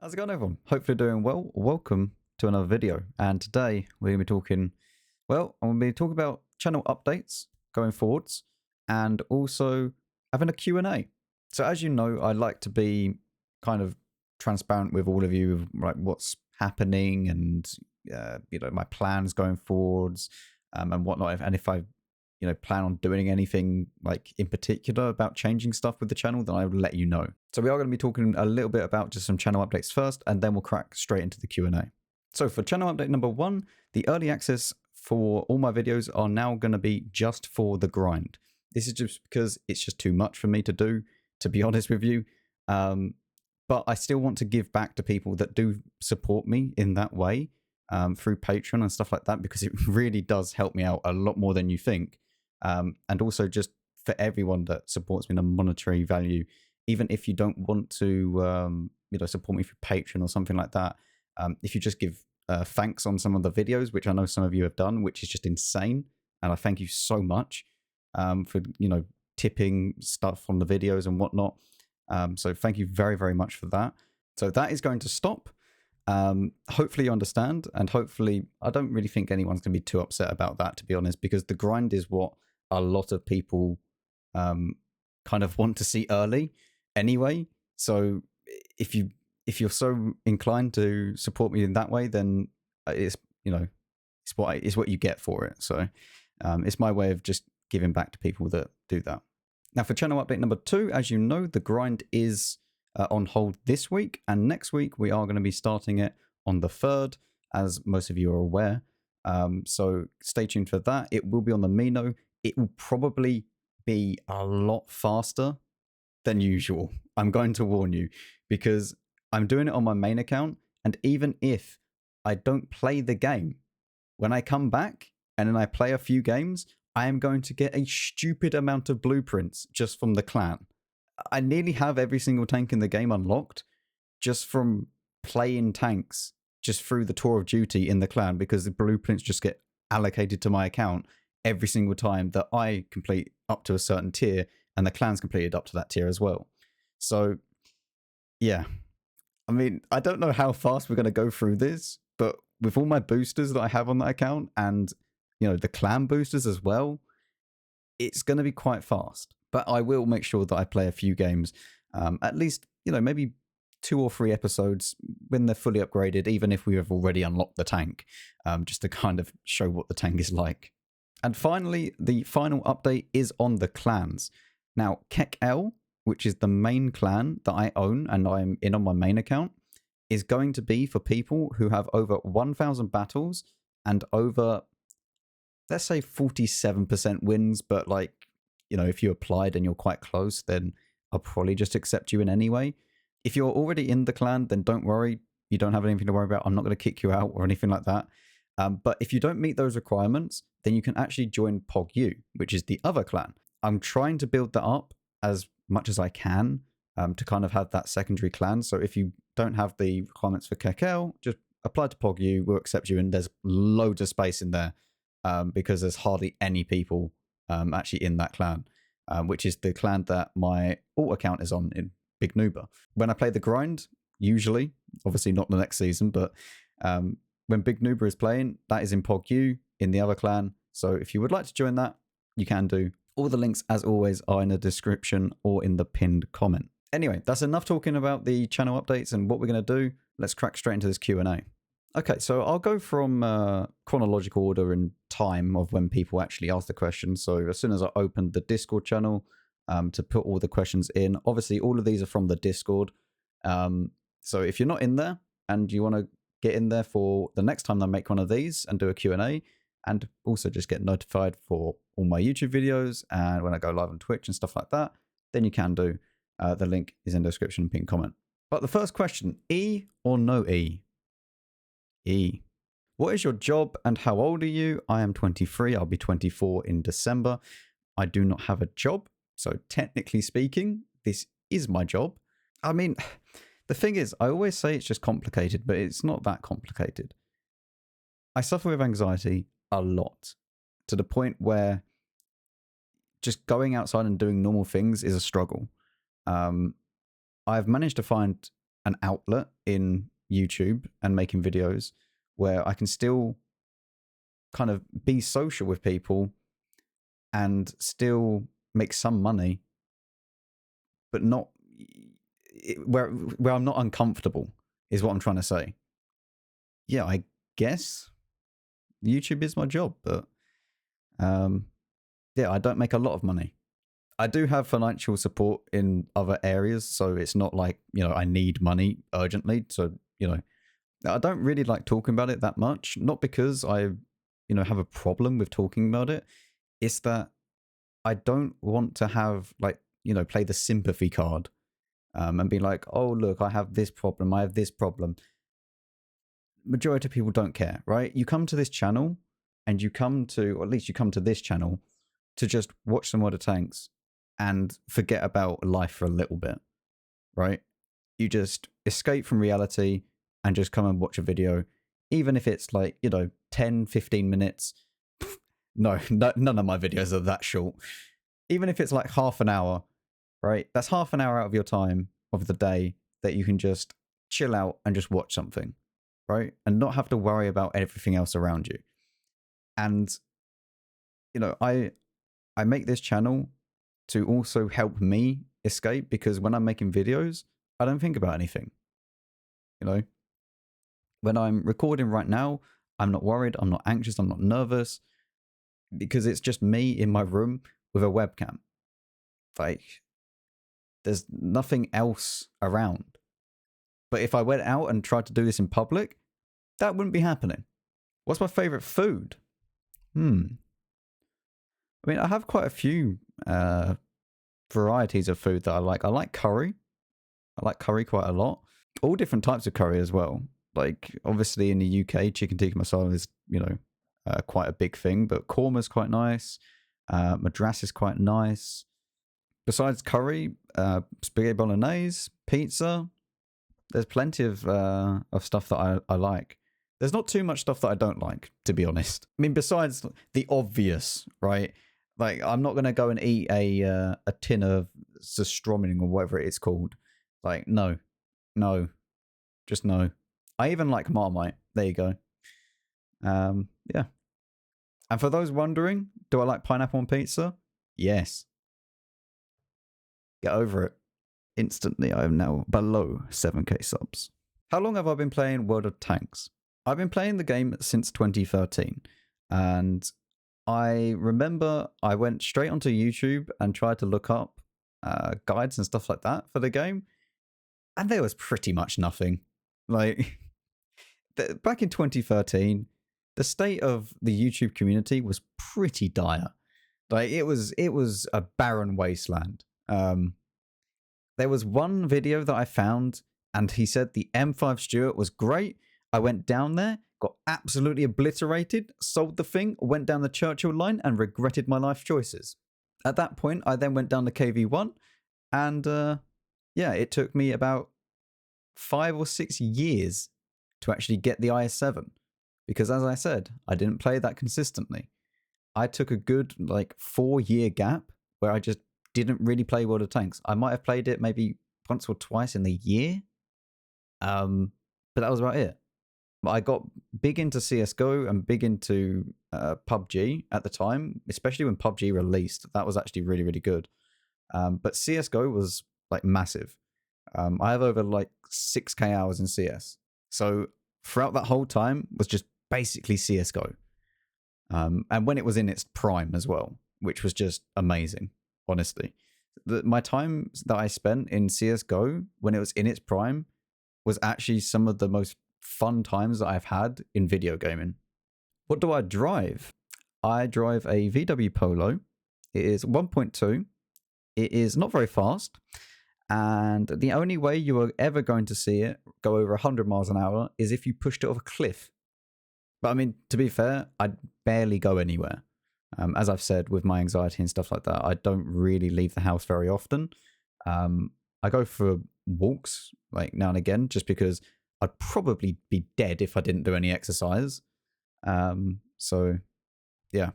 How's it going, everyone? Hopefully doing well. Welcome to another video. And today we're going to be talking, well, I'm going to be talking about channel updates going forwards and also having a Q&A. So as you know, I like to be kind of transparent with all of you, like what's happening and, you know, my plans going forwards and whatnot. And if I plan on doing anything like in particular about changing stuff with the channel, then I will let you know. So we are going to be talking a little bit about just some channel updates first, and then we'll crack straight into the Q&A. So for channel update number 1, the early access for all my videos are now going to be just for the grind. This is just because it's just too much for me to do, to be honest with you. But I still want to give back to people that do support me in that way through Patreon and stuff like that, because it really does help me out a lot more than you think. And also just for everyone that supports me in a monetary value, even if you don't want to, support me through Patreon or something like that. If you just give thanks on some of the videos, which I know some of you have done, which is just insane. And I thank you so much for, tipping stuff on the videos and whatnot. So thank you very, very much for that. So that is going to stop. Hopefully you understand, and hopefully I don't really think anyone's going to be too upset about that, to be honest, because the grind is what a lot of people kind of want to see early anyway. So if you're so inclined to support me in that way, then it's what you get for it. So it's my way of just giving back to people that do that. Now for channel update number 2, as you know, the grind is on hold this week, and next week we are going to be starting it on the 3rd, as most of you are aware. So stay tuned for that. It will be on the Mino. It will probably be a lot faster than usual. I'm going to warn you, because I'm doing it on my main account, and even if I don't play the game, when I come back and then I play a few games, I am going to get a stupid amount of blueprints just from the clan. I nearly have every single tank in the game unlocked just from playing tanks just through the tour of duty in the clan, because the blueprints just get allocated to my account every single time that I complete up to a certain tier, and the clan's completed up to that tier as well. So yeah, I mean, I don't know how fast we're going to go through this, but with all my boosters that I have on that account and, the clan boosters as well, it's going to be quite fast. But I will make sure that I play a few games, at least, maybe 2 or 3 episodes when they're fully upgraded, even if we have already unlocked the tank, just to kind of show what the tank is like. And finally, the final update is on the clans. Now, KEKL, which is the main clan that I own and I'm in on my main account, is going to be for people who have over 1,000 battles and over, let's say, 47% wins, but like, if you applied and you're quite close, then I'll probably just accept you in anyway. If you're already in the clan, then don't worry. You don't have anything to worry about. I'm not going to kick you out or anything like that. But if you don't meet those requirements, then you can actually join PogU, which is the other clan. I'm trying to build that up as much as I can to kind of have that secondary clan. So if you don't have the requirements for KEKL, just apply to PogU. We'll accept you. And there's loads of space in there because there's hardly any people actually in that clan, which is the clan that my alt account is on in Big Noober. When I play the grind, usually, obviously not the next season, but when Big Noober is playing, that is in PogU in the other clan. So if you would like to join that, you can do. All the links, as always, are in the description or in the pinned comment. Anyway, that's enough talking about the channel updates and what we're going to do. Let's crack straight into this Q&A. Okay, so I'll go from chronological order and time of when people actually ask the questions. So as soon as I opened the Discord channel to put all the questions in, obviously all of these are from the Discord. So if you're not in there and you want to get in there for the next time I make one of these and do a Q&A, and also just get notified for all my YouTube videos and when I go live on Twitch and stuff like that, then you can do. The link is in the description and pinned comment. But the first question, E or no E? E. What is your job and how old are you? I am 23. I'll be 24 in December. I do not have a job. So technically speaking, this is my job. I mean, the thing is, I always say it's just complicated, but it's not that complicated. I suffer with anxiety a lot, to the point where just going outside and doing normal things is a struggle. I've managed to find an outlet in YouTube and making videos where I can still kind of be social with people and still make some money, but not where I'm not uncomfortable is what I'm trying to say. Yeah, I guess YouTube is my job, but yeah, I don't make a lot of money. I do have financial support in other areas, so it's not like, I need money urgently. So, I don't really like talking about it that much. Not because I, have a problem with talking about it. It's that I don't want to have play the sympathy card and be like, oh, look, I have this problem. I have this problem. Majority of people don't care, right? You come to this channel and you come to, or at least you come to this channel to just watch some WoT tanks and forget about life for a little bit, right? You just escape from reality and just come and watch a video, even if it's 10, 15 minutes. No, none of my videos are that short. Even if it's like half an hour, right? That's half an hour out of your time of the day that you can just chill out and just watch something, right? And not have to worry about everything else around you. And, I make this channel to also help me escape, because when I'm making videos, I don't think about anything. When I'm recording right now, I'm not worried, I'm not anxious, I'm not nervous, because it's just me in my room with a webcam. There's nothing else around. But if I went out and tried to do this in public, that wouldn't be happening. What's my favorite food? I mean, I have quite a few varieties of food that I like. I like curry. I like curry quite a lot. All different types of curry as well. Obviously in the UK, chicken tikka masala is, quite a big thing, but korma's quite nice. Madras is quite nice. Besides curry, spaghetti bolognese, pizza, there's plenty of stuff that I like. There's not too much stuff that I don't like, to be honest. I mean, besides the obvious, right? I'm not going to go and eat a tin of surströmming or whatever it's called. No. Just no. I even like Marmite. There you go. Yeah. And for those wondering, do I like pineapple on pizza? Yes. Get over it. Instantly, I am now below 7k subs. How long have I been playing World of Tanks? I've been playing the game since 2013. And I remember I went straight onto YouTube and tried to look up guides and stuff like that for the game. And there was pretty much nothing. Back in 2013, the state of the YouTube community was pretty dire. It was a barren wasteland. There was one video that I found, and he said the M5 Stuart was great. I went down there, got absolutely obliterated, sold the thing, went down the Churchill line, and regretted my life choices. At that point, I then went down to KV1, and yeah, it took me about 5 or 6 years to actually get the IS-7. Because as I said, I didn't play that consistently. I took a good 4-year gap where I just didn't really play World of Tanks. I might have played it maybe once or twice in the year. But that was about it. But I got big into CSGO and big into PUBG at the time, especially when PUBG released. That was actually really, really good. But CSGO was massive. I have over 6k hours in CS. So throughout that whole time was just basically CSGO. And when it was in its prime as well, which was just amazing, honestly. My time that I spent in CSGO when it was in its prime was actually some of the most fun times that I've had in video gaming. What do I drive? I drive a VW Polo. It is 1.2. It is not very fast. And the only way you are ever going to see it go over 100 miles an hour is if you pushed it off a cliff. But I mean, to be fair, I barely go anywhere. As I've said, with my anxiety and stuff like that, I don't really leave the house very often. I go for walks now and again, just because I'd probably be dead if I didn't do any exercise. So yeah,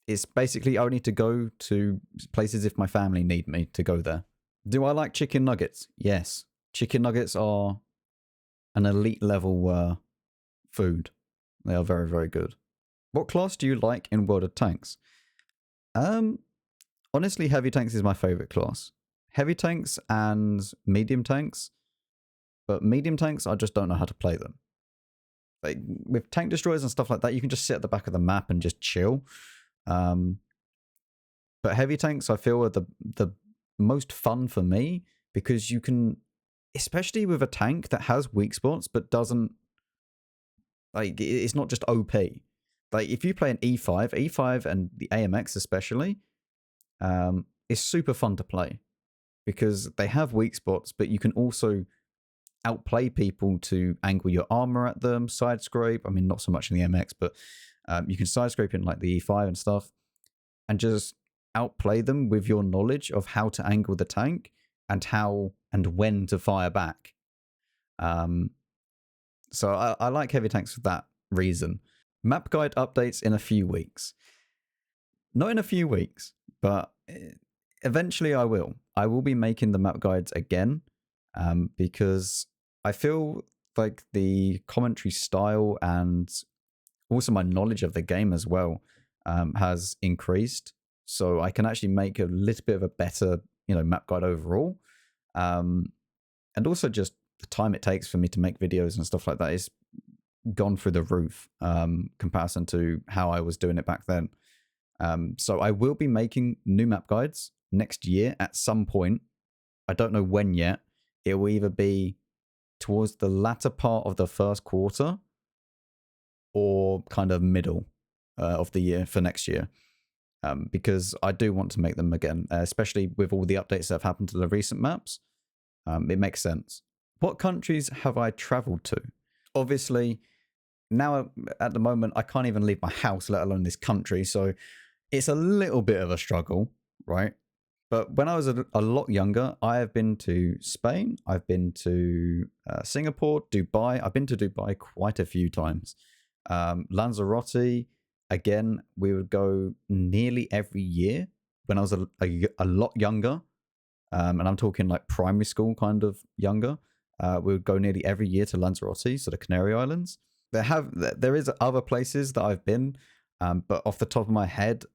it's basically only to go to places if my family need me to go there. Do I like chicken nuggets? Yes. Chicken nuggets are an elite level food. They are very, very good. What class do you like in World of Tanks? Honestly, heavy tanks is my favorite class. Heavy tanks and medium tanks, but medium tanks, I just don't know how to play them. Like with tank destroyers and stuff like that, you can just sit at the back of the map and just chill. But heavy tanks, I feel, are the most fun for me because you can, especially with a tank that has weak spots but doesn't, like, it's not just OP. Like if you play an E5 and the AMX especially, it's super fun to play because they have weak spots, but you can also outplay people to angle your armor at them, side scrape. I mean, not so much in the MX, but you can side scrape in like the E5 and stuff and just outplay them with your knowledge of how to angle the tank and how and when to fire back. So I like heavy tanks for that reason. Map guide updates in a few weeks. Not in a few weeks, but eventually I will. I will be making the map guides again because I feel like the commentary style and also my knowledge of the game as well has increased. So I can actually make a little bit of a better, map guide overall. And also just the time it takes for me to make videos and stuff like that is gone through the roof comparison to how I was doing it back then. So I will be making new map guides next year at some point. I don't know when yet. It will either be towards the latter part of the first quarter or kind of middle of the year for next year. Because I do want to make them again, especially with all the updates that have happened to the recent maps. It makes sense. What countries have I traveled to? Obviously, now at the moment, I can't even leave my house, let alone this country. So it's a little bit of a struggle, right? But when I was a lot younger, I have been to Spain. I've been to Singapore, Dubai. I've been to Dubai quite a few times. Lanzarote, again, we would go nearly every year when I was a lot younger. And I'm talking like primary school kind of younger. We would go nearly every year to Lanzarote, so the Canary Islands. There is other places that I've been, but off the top of my head,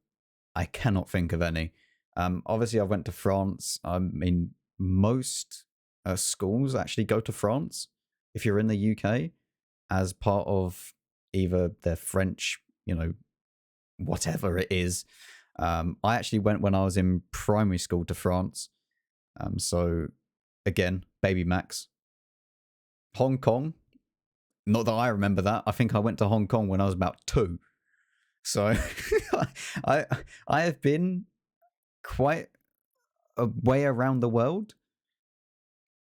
I cannot think of any. Obviously, I went to France. I mean, most schools actually go to France if you're in the UK as part of either their French, whatever it is. I actually went when I was in primary school to France. So, again, baby Max. Hong Kong. Not that I remember that. I think I went to Hong Kong when I was about 2. So, I have been quite a way around the world,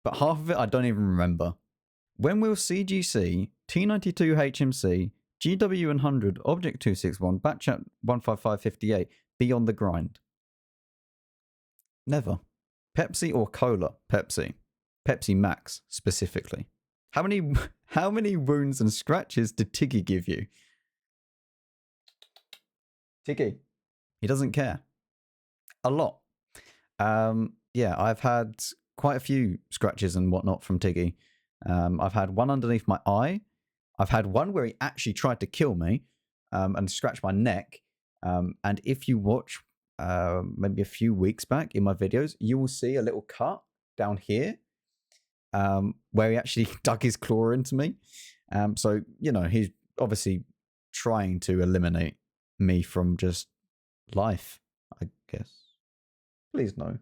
but half of it I don't even remember. When will CGC, T92 HMC, GW100, Object 261, Batchat 15558 be on the grind? Never. Pepsi or cola? Pepsi. Pepsi Max, specifically. How many wounds and scratches did Tiggy give you? Tiggy. He doesn't care. A lot. Yeah, I've had quite a few scratches and whatnot from Tiggy. I've had one underneath my eye. I've had one where he actually tried to kill me and scratch my neck. And if you watch maybe a few weeks back in my videos, you will see a little cut down here where he actually dug his claw into me. So, he's obviously trying to eliminate me from just life, I guess. Please no.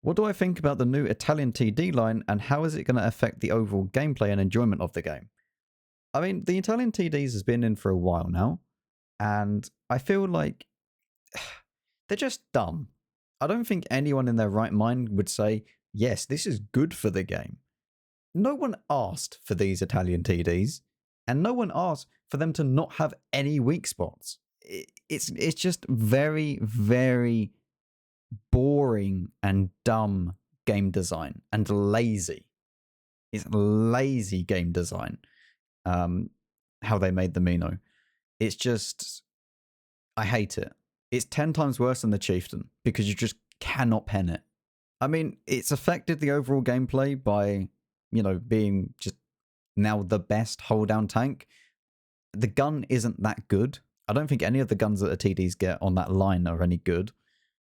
What do I think about the new Italian TD line and how is it going to affect the overall gameplay and enjoyment of the game? I mean, the Italian TDs has been in for a while now, and I feel like they're just dumb. I don't think anyone in their right mind would say, yes, this is good for the game. No one asked for these Italian TDs, and no one asked for them to not have any weak spots. It's just very, very boring and dumb game design and lazy. It's lazy game design. How they made the Mino. It's just, I hate it. It's 10 times worse than the Chieftain because you just cannot pen it. I mean, it's affected the overall gameplay by you know, being just now the best hold down tank. The gun isn't that good. I don't think any of the guns that the TDs get on that line are any good,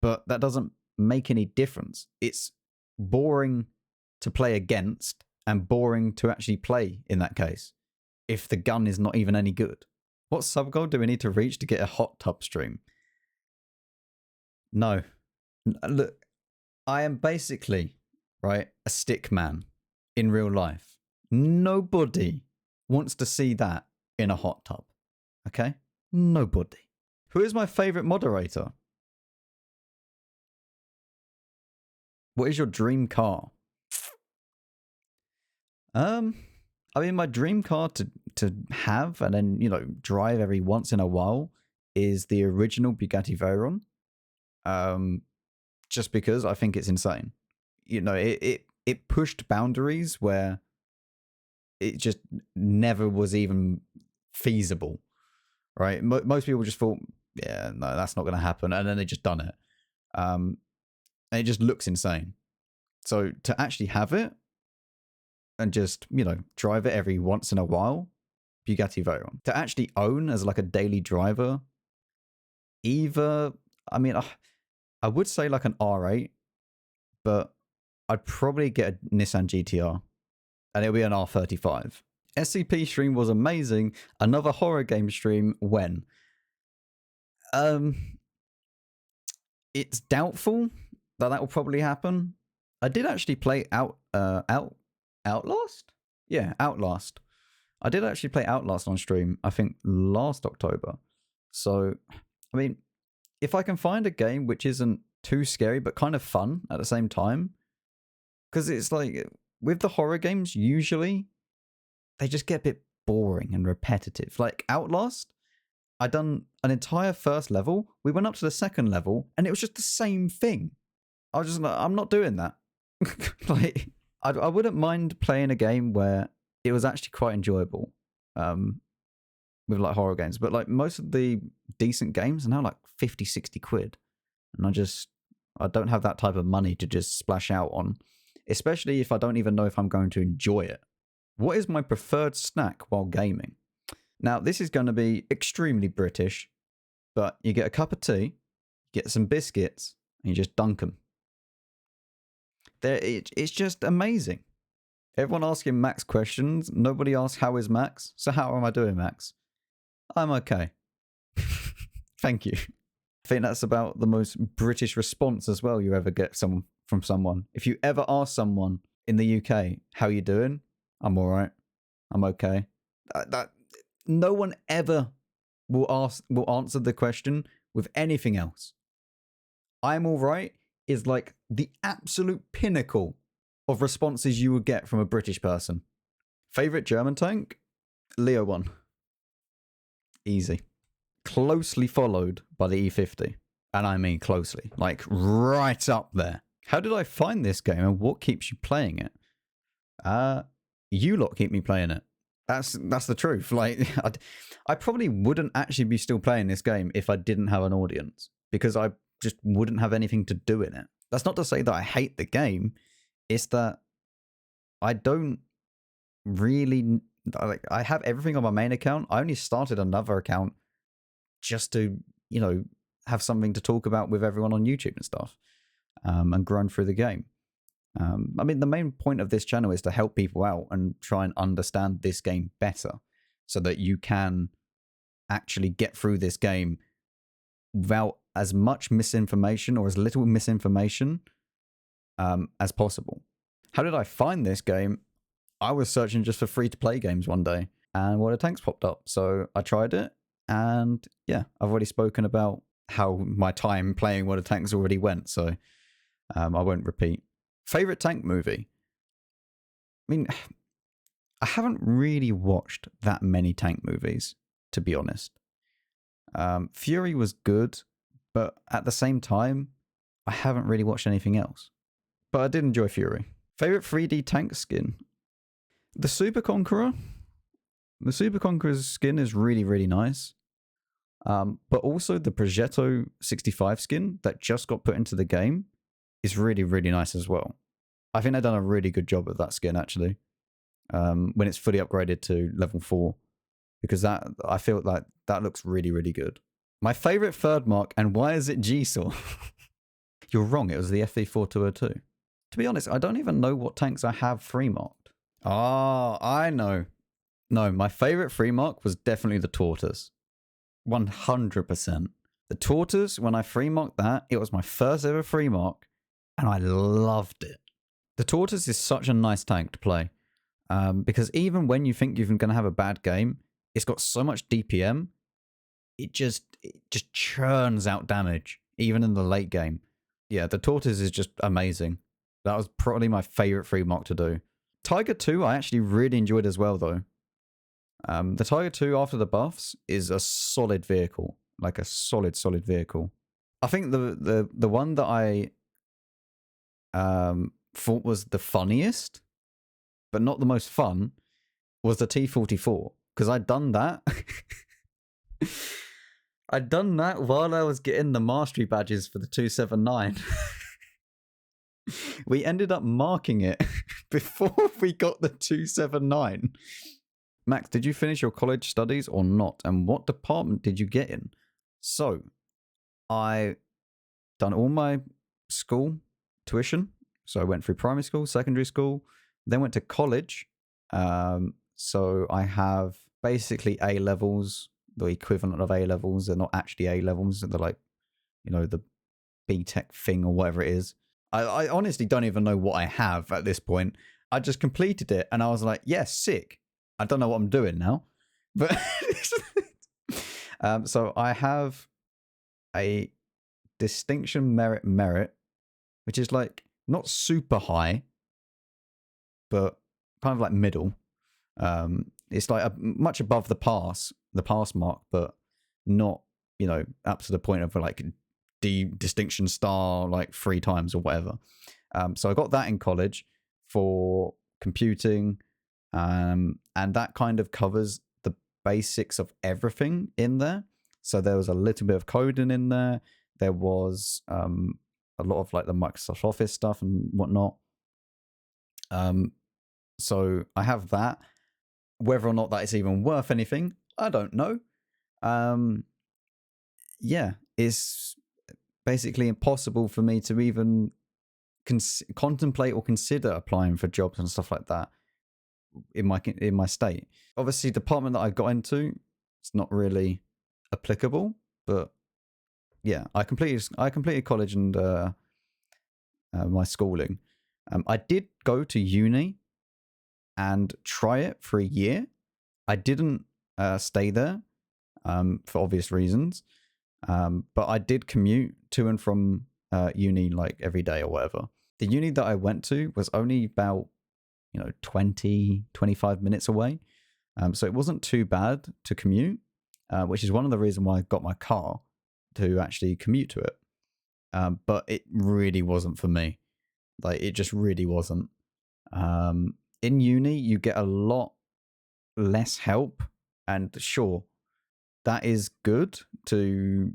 but that doesn't make any difference. It's boring to play against and boring to actually play in that case if the gun is not even any good. What sub goal do we need to reach to get a hot tub stream? No. Look, I am basically, right, a stick man in real life. Nobody wants to see that in a hot tub. Okay? Nobody. Who is my favorite moderator? What is your dream car? I mean, my dream car to have and then, you know, drive every once in a while is the original Bugatti Veyron. Just because I think it's insane. You know, it pushed boundaries where it just never was even feasible, right? Most people just thought, yeah, no, that's not going to happen, and then they just done it. And it just looks insane. So to actually have it and just, you know, drive it every once in a while, Bugatti Veyron. To actually own as like a daily driver, either, I mean, I would say like an R8, but I'd probably get a Nissan GTR, and it'll be an R35. SCP stream was amazing. Another horror game stream when? It's doubtful that will probably happen. I did actually play Outlast? Yeah, Outlast. I did actually play Outlast on stream, I think last October. So, I mean, if I can find a game which isn't too scary but kind of fun at the same time, because it's like with the horror games, usually they just get a bit boring and repetitive. Like Outlast, I done an entire first level. We went up to the second level, and it was just the same thing. I was just like, I'm not doing that. Like, I wouldn't mind playing a game where it was actually quite enjoyable, with like horror games. But like most of the decent games are now like 50, 60 quid, and I don't have that type of money to just splash out on, especially if I don't even know if I'm going to enjoy it. What is my preferred snack while gaming? Now, this is going to be extremely British, but you get a cup of tea, get some biscuits, and you just dunk them. It's just amazing. Everyone asking Max questions. Nobody asks, how is Max? So how am I doing, Max? I'm okay. Thank you. I think that's about the most British response as well you ever get from someone. If you ever ask someone in the UK, how you doing? I'm all right. I'm okay. No one ever will answer the question with anything else. I'm all right is like the absolute pinnacle of responses you would get from a British person. Favorite German tank? Leo 1. Easy. Closely followed by the E50. And I mean closely. Like right up there. How did I find this game and what keeps you playing it? You lot keep me playing it. That's the truth. Like, I probably wouldn't actually be still playing this game if I didn't have an audience, because I just wouldn't have anything to do in it. That's not to say that I hate the game. It's that I don't really, like, I have everything on my main account. I only started another account just to, you know, have something to talk about with everyone on YouTube and stuff, and grind through the game. I mean, the main point of this channel is to help people out and try and understand this game better so that you can actually get through this game without as much misinformation or as little misinformation as possible. How did I find this game? I was searching just for free-to-play games one day, and WoT Tanks popped up. So I tried it, and yeah, I've already spoken about how my time playing WoT Tanks already went, so I won't repeat. Favorite tank movie? I mean, I haven't really watched that many tank movies, to be honest. Fury was good, but at the same time, I haven't really watched anything else. But I did enjoy Fury. Favorite 3D tank skin? The Super Conqueror. The Super Conqueror's skin is really, really nice. But also the Progetto 65 skin that just got put into the game is really, really nice as well. I think they've done a really good job of that skin, actually, when it's fully upgraded to level 4. Because that, I feel like that looks really, really good. My favorite third mark, and why is it G-Saw? You're wrong, it was the FV4202. To be honest, I don't even know what tanks I have free marked. Ah, I know. No, my favorite free mark was definitely the Tortoise. 100%. The Tortoise, when I free marked that, it was my first ever free mark, and I loved it. The Tortoise is such a nice tank to play, because even when you think you're going to have a bad game, it's got so much DPM, it just churns out damage, even in the late game. Yeah, the Tortoise is just amazing. That was probably my favorite free mark to do. Tiger 2, I actually really enjoyed as well, though. The Tiger 2 after the buffs is a solid vehicle, like a solid vehicle. I think the one that I thought was the funniest, but not the most fun, was the T44, because I'd done that. I'd done that while I was getting the mastery badges for the 279. We ended up marking it before we got the 279. Max, did you finish your college studies or not? And what department did you get in? So, I done all my school tuition. So I went through primary school, secondary school, then went to college. So I have basically A levels, the equivalent of A levels. They're not actually A levels. They're like, you know, the B-Tech thing or whatever it is. I honestly don't even know what I have at this point. I just completed it and I was like, yeah, sick. I don't know what I'm doing now. But so I have a distinction merit, which is like not super high, but kind of like middle. It's like much above the pass mark, but not, you know, up to the point of like distinction star like 3 times or whatever. So I got that in college for computing, and that kind of covers the basics of everything in there. So there was a little bit of coding in there. There was a lot of like the Microsoft Office stuff and whatnot. So I have that. Whether or not that is even worth anything, I don't know. Yeah, it's basically impossible for me to even contemplate or consider applying for jobs and stuff like that in my state. Obviously, the department that I got into, it's not really applicable, but yeah, I completed college and my schooling. I did go to uni and try it for a year. I didn't stay there for obvious reasons, but I did commute to and from uni like every day or whatever. The uni that I went to was only about 20-25 minutes away, so it wasn't too bad to commute, which is one of the reasons why I got my car to actually commute to it. But it really wasn't for me. Like, it just really wasn't. In uni, you get a lot less help, and sure, that is good to,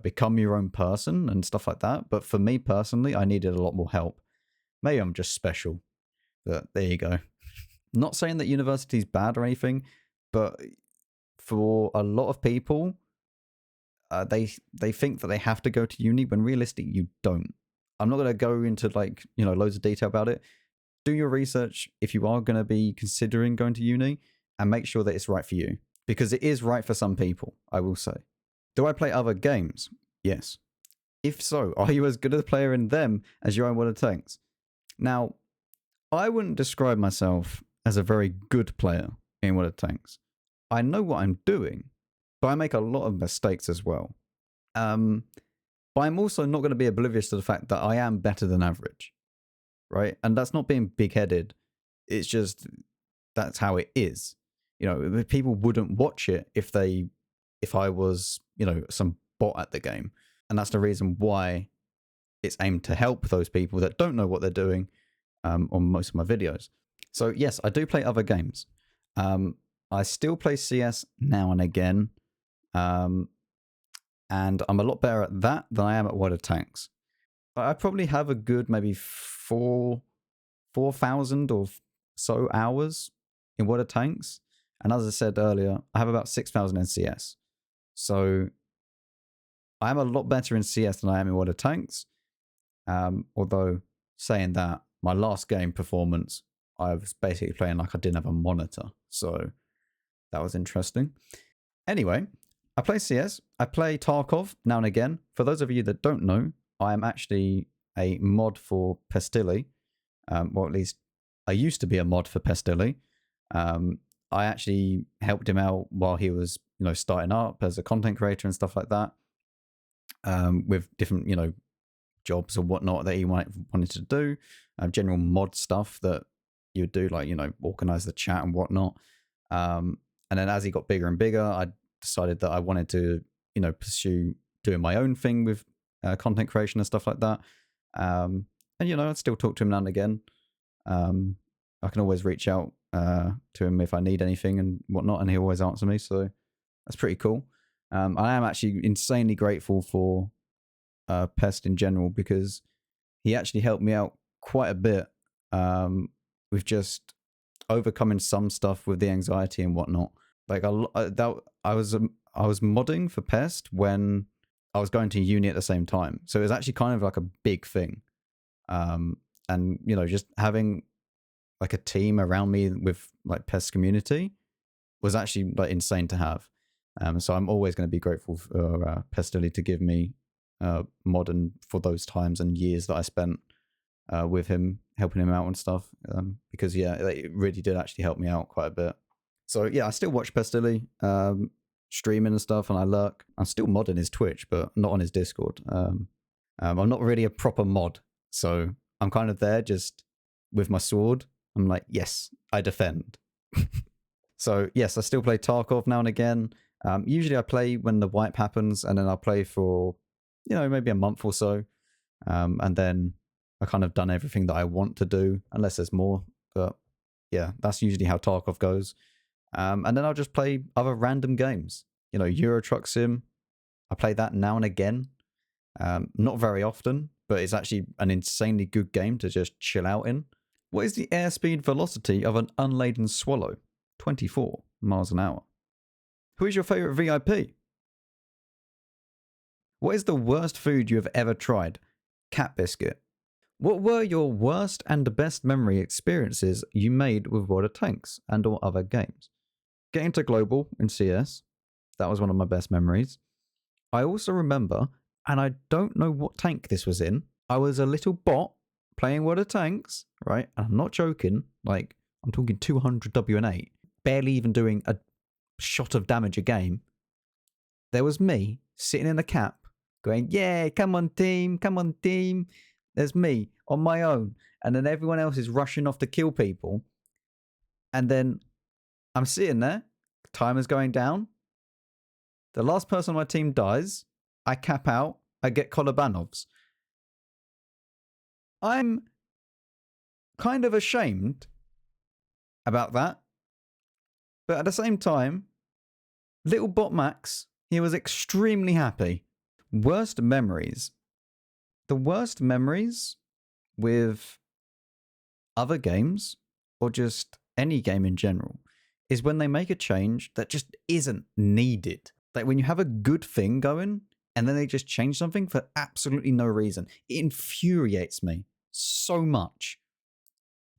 become your own person and stuff like that. But for me personally, I needed a lot more help. Maybe I'm just special, but there you go. Not saying that university is bad or anything, but for a lot of people, they think that they have to go to uni when realistically you don't. I'm not going to go into loads of detail about it. Do your research if you are going to be considering going to uni, and make sure that it's right for you, because it is right for some people, I will say. Do I play other games? Yes. If so, are you as good a player in them as you are in WoT Tanks? Now, I wouldn't describe myself as a very good player in WoT Tanks. I know what I'm doing, but I make a lot of mistakes as well. But I'm also not going to be oblivious to the fact that I am better than average, right? And that's not being big-headed. It's just, that's how it is. People wouldn't watch it if I was, some bot at the game. And that's the reason why it's aimed to help those people that don't know what they're doing on most of my videos. So yes, I do play other games. I still play CS now and again. And I'm a lot better at that than I am at WoT Tanks. I probably have a good maybe 4 4,000 or so hours in WoT Tanks. And as I said earlier, I have about 6,000 in CS. So I am a lot better in CS than I am in WoT Tanks. Although saying that, my last game performance, I was basically playing like I didn't have a monitor. So that was interesting. Anyway, I play CS. I play Tarkov now and again. For those of you that don't know, I am actually a mod for Pestilly. Or at least I used to be a mod for Pestilly. I actually helped him out while he was, starting up as a content creator and stuff like that. With different, jobs or whatnot that he wanted to do. General mod stuff that you would do, like, organize the chat and whatnot. And then as he got bigger and bigger, I decided that I wanted to, pursue doing my own thing with content creation and stuff like that. And, I'd still talk to him now and again. I can always reach out to him if I need anything and whatnot, and he'll always answer me. So that's pretty cool. I am actually insanely grateful for Pest in general, because he actually helped me out quite a bit with just overcoming some stuff with the anxiety and whatnot. Like I was modding for Pest when I was going to uni at the same time, so it was actually kind of like a big thing. And just having like a team around me with like Pest community was actually like insane to have. So I'm always going to be grateful for Pestilly to give me mod and for those times and years that I spent with him, helping him out and stuff. Because yeah, it really did actually help me out quite a bit. So yeah, I still watch Pestilly streaming and stuff, and I lurk. I'm still modding his Twitch, but not on his Discord. I'm not really a proper mod, so I'm kind of there just with my sword. I'm like, yes, I defend. So yes, I still play Tarkov now and again. Usually I play when the wipe happens, and then I'll play for, maybe a month or so. And then I kind of done everything that I want to do, unless there's more. But yeah, that's usually how Tarkov goes. And then I'll just play other random games. Euro Truck Sim. I play that now and again. Not very often, but it's actually an insanely good game to just chill out in. What is the airspeed velocity of an unladen swallow? 24 miles an hour. Who is your favorite VIP? What is the worst food you have ever tried? Cat biscuit. What were your worst and best memory experiences you made with WoT Tanks and or other games? Getting to global in CS, that was one of my best memories. I also remember, and I don't know what tank this was in, I was a little bot playing WoT Tanks, right? And I'm not joking, like, I'm talking 200 WN8, barely even doing a shot of damage a game. There was me sitting in a cap going, yeah, come on team, come on team. There's me on my own, and then everyone else is rushing off to kill people, and then I'm sitting there, timer's going down, the last person on my team dies, I cap out, I get Kolobanovs. I'm kind of ashamed about that, but at the same time, little bot Max, he was extremely happy. Worst memories. The worst memories with other games, or just any game in general, is when they make a change that just isn't needed. Like when you have a good thing going, and then they just change something for absolutely no reason. It infuriates me so much.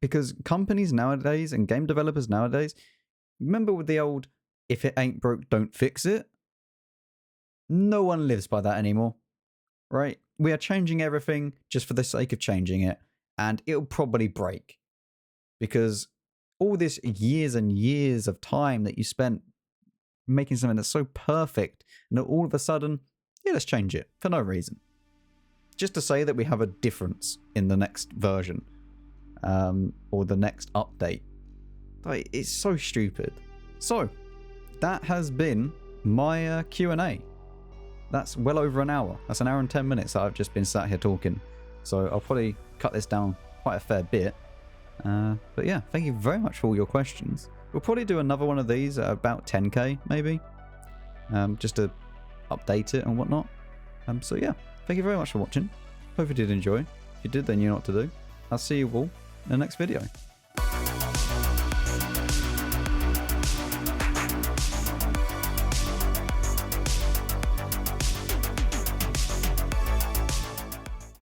Because companies nowadays and game developers nowadays, remember with the old, if it ain't broke, don't fix it? No one lives by that anymore, right? We are changing everything just for the sake of changing it, and it'll probably break. Because all this years and years of time that you spent making something that's so perfect, and all of a sudden, yeah, let's change it for no reason. Just to say that we have a difference in the next version, or the next update. Like, it's so stupid. So, that has been my Q&A. That's well over an hour. That's an hour and 10 minutes that I've just been sat here talking. So I'll probably cut this down quite a fair bit. But yeah, thank you very much for all your questions. We'll probably do another one of these at about 10k, maybe. Just to update it and whatnot. So yeah, thank you very much for watching. Hope you did enjoy. If you did, then you know what to do. I'll see you all in the next video.